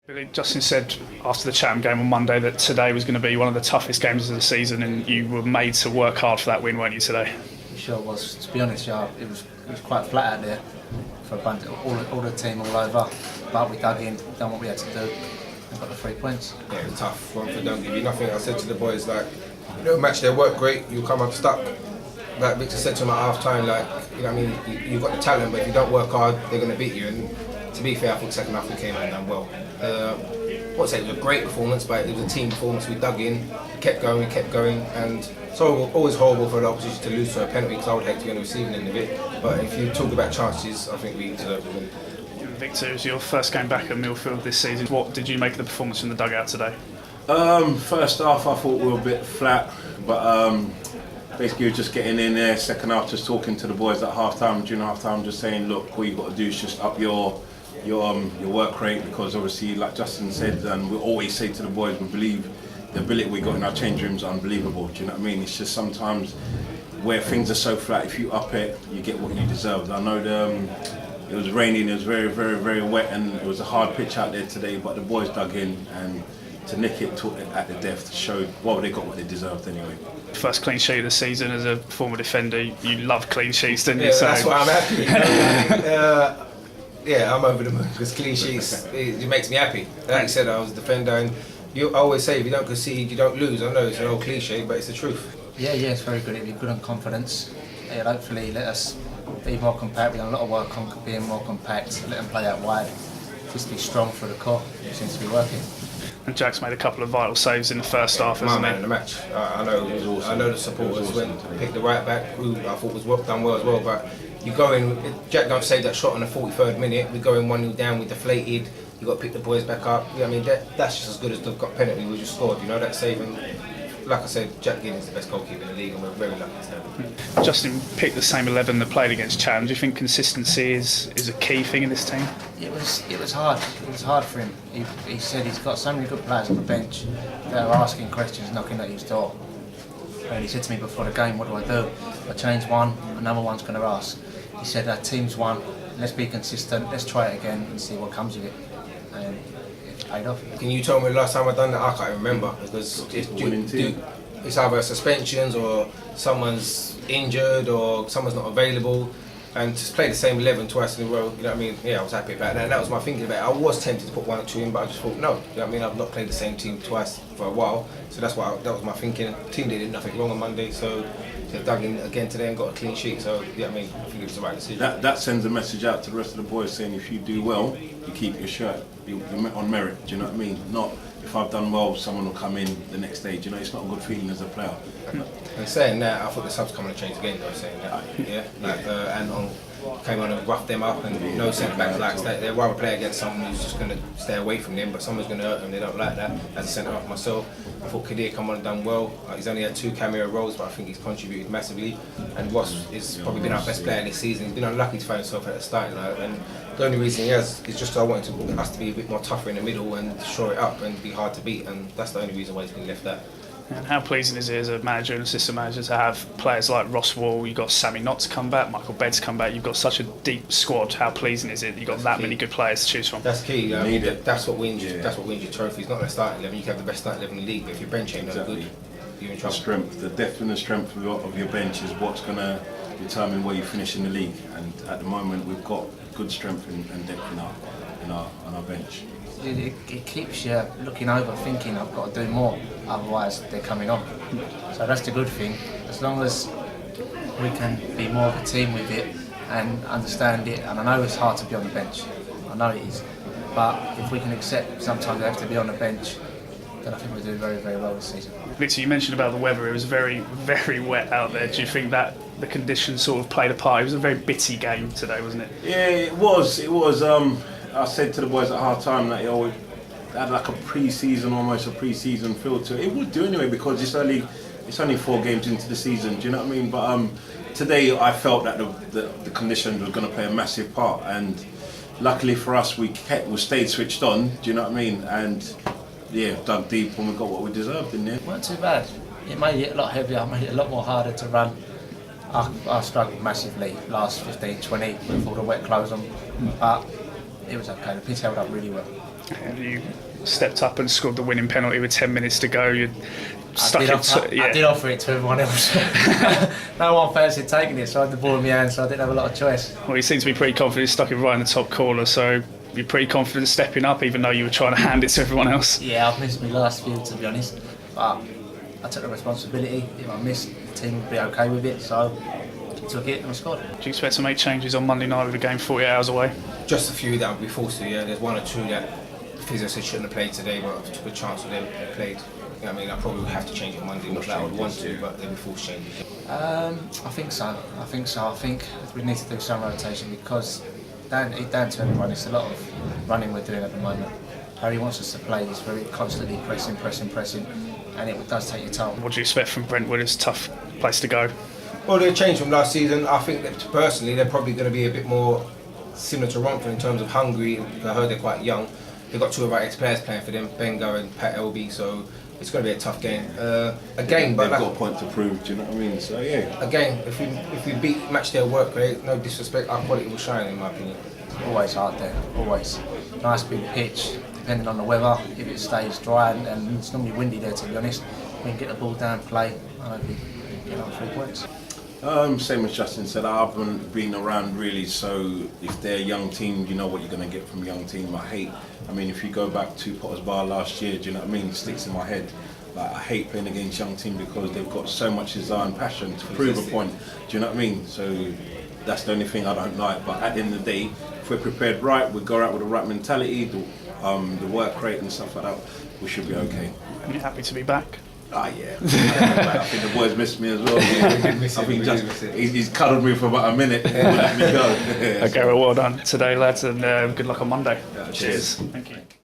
Billy, Justin said after the Chatham game on Monday that today was going to be one of the toughest games of the season, and you were made to work hard for that win, weren't you, today? It sure was. To be honest, yeah, it was quite flat out there for a bunch, all the team all over. But we dug in, done what we had to do, and got the 3 points. Yeah, it was tough. Romford don't give you nothing. I said to the boys, like, you know, match their work great, you come unstuck. Like Victor said to him at half time, like, you know what I mean, you've got the talent, but if you don't work hard, they're going to beat you. And to be fair, I thought second half we came out and done well. I won't say it was a great performance, but it was a team performance. We dug in, we kept going, and so always horrible for the opposition to lose to a penalty, because I would hate to be on the receiving end of it. But if you talk about chances, I think we deserve the win. Victor, it was your first game back at Millfield this season. What did you make of the performance from the dugout today? First half I thought we were a bit flat, but basically we were just getting in there. Second half, just talking to the boys at half time, during half time, just saying, look, all you've got to do is just up your work rate, because obviously, like Justin said, and we always say to the boys, we believe the ability we got in our change rooms are unbelievable. Do you know what I mean? It's just sometimes where things are so flat, if you up it, you get what you deserve. I know it was raining, it was very, very, very wet, and it was a hard pitch out there today, but the boys dug in, and to nick it, took it at the depth, showed, well, they got what they deserved anyway. First clean sheet of the season. As a former defender, you love clean sheets, didn't you? Yeah, that's why I'm happy. Yeah, I'm over the moon, because clean sheets, it makes me happy. Like you said, I was a defender, and I always say, if you don't concede, you don't lose. I know it's an old cliche, but it's the truth. Yeah, it's very good. It'll be good on confidence. It'll hopefully let us be more compact. We've done a lot of work on being more compact, let them play out wide, just be strong for the core. It seems to be working. And Jack's made a couple of vital saves in the first half, My hasn't man he? in the match. I know the supporters went picked the right back, who I thought was done well as well. But you go in, Jack don't save that shot on the 43rd minute. We go in 1-0 down, we deflated. You got to pick the boys back up. I mean, that's just as good as they've got penalty. We just scored. You know that saving. Like I said, Jack Giddings is the best goalkeeper in the league, and we're very lucky to have him. Justin picked the same 11 that played against Chatham. Do you think consistency is a key thing in this team? It was hard. It was hard for him. He said he's got so many good players on the bench that are asking questions, knocking at his door. And he said to me before the game, what do I do? I change one, another one's going to ask. He said, our team's won, let's be consistent, let's try it again and see what comes of it. And it paid off. Can you tell me the last time I've done that? I can't remember, because it's either suspensions or someone's injured or someone's not available, and to play the same 11 twice in a row, you know what I mean? Yeah, I was happy about that. And that was my thinking about it. I was tempted to put 1 or 2 in, but I just thought, no, you know what I mean? I've not played the same team twice for a while, so that was my thinking. The team did nothing wrong on Monday, so they dug in again today and got a clean sheet. So, you know what I mean? I think it was the right decision. That sends a message out to the rest of the boys saying, if you do well, you keep your shirt. You're on merit. Do you know what I mean? Not if I've done well, someone will come in the next day. Do you know, it's not a good feeling as a player. And saying that, I thought the subs coming to change the game. Though, saying that, yeah, like and came on and roughed them up, and no centre backs like that. They'd rather play against someone who's just going to stay away from them, but someone's going to hurt them. They don't like that. As a centre back myself, I thought Kadir come on and done well. He's only had 2 cameo roles, but I think he's contributed massively. And Ross has probably been our best player this season. He's been unlucky to find himself at the start, you know, and the only reason he has is just I wanted us to be a bit more tougher in the middle and shore it up and be hard to beat, and that's the only reason why he's been left out. And how pleasing is it as a manager and assistant manager to have players like Ross Wall, you've got Sammy Knott come back, Michael Bedd's come back, you've got such a deep squad. How pleasing is it you've got that many good players to choose from? That's key. I mean, that's what wins you. That's what wins your trophies. Not the starting 11. You can have the best starting 11 in the league, but if your bench ain't no good, you're in trouble. The depth and the strength of your bench is what's going to determine where you finish in the league. And at the moment, we've got good strength and depth on our bench. It keeps you looking over, thinking I've got to do more, otherwise they're coming on. So that's the good thing. As long as we can be more of a team with it and understand it, and I know it's hard to be on the bench, I know it is, but if we can accept sometimes we have to be on the bench, then I think we're doing very, very well this season. Victor, you mentioned about the weather. It was very, very wet out there. Do you think that the conditions sort of played a part? It was a very bitty game today, wasn't it? Yeah, it was. I said to the boys at half time that it had like a pre-season, almost a pre-season feel to it. It would do anyway, because it's only 4 games into the season. Do you know what I mean? But today I felt that the conditions were going to play a massive part, and luckily for us we stayed switced on. Do you know what I mean? And yeah, dug deep and we got what we deserved in there. It weren't too bad. It made it a lot heavier, made it a lot more harder to run. I struggled massively last 15-20 with all the wet clothes on, but it was okay. The pitch held up really well. And you stepped up and scored the winning penalty with 10 minutes to go. You stuck it. I did offer it to everyone else. No one fancied taking it, so I had the ball in my hand, so I didn't have a lot of choice. Well, you seem to be pretty confident. You stuck it right in the top corner, so you're pretty confident stepping up, even though you were trying to hand it to everyone else. Yeah, I've missed my last few, to be honest, but I took the responsibility. If I missed, the team would be okay with it, so I took it and I scored. Do you expect to make changes on Monday night with the game 48 hours away? Just a few that I'll be forced to. Yeah, there's one or two that physio said shouldn't have played today, but I took a chance with them. They played. You know what I mean, I probably would have to change it Monday. Not that I would want to, but they'll be forced changes. I think so. I think we need to do some rotation because down to everyone, it's a lot of running we're doing at the moment. Harry wants us to play. He's very constantly pressing, and it does take your toll. What do you expect from Brentwood? It's a tough place to go. Well, they've changed from last season. I think that personally, they're probably going to be a bit more similar to Romford in terms of hungry. I heard they're quite young. They've got two of our ex-players playing for them, Benga and Pat Elby, so it's going to be a tough game. Again, but they've got a point to prove. Do you know what I mean? So yeah. Again, if we match their work rate, no disrespect, our quality will shine, in my opinion. Always hard there, always. Nice big pitch, depending on the weather. If it stays dry and it's normally windy there, to be honest, we can get the ball down, play, and hopefully get on 3 points. Same as Justin said, I haven't been around really, so if they're a young team, you know what you're going to get from a young team. I mean, if you go back to Potter's Bar last year, do you know what I mean? It sticks in my head. Like, I hate playing against young team because they've got so much desire and passion to prove a point. Do you know what I mean? So that's the only thing I don't like. But at the end of the day, if we're prepared right, we go out with the right mentality, the work rate and stuff like that, we should be okay. And you're happy to be back? Ah, yeah. I think the boys missed me as well. I think he's cuddled me for about a minute and let me go. Okay, well done today, lads, and good luck on Monday. Cheers. Thank you.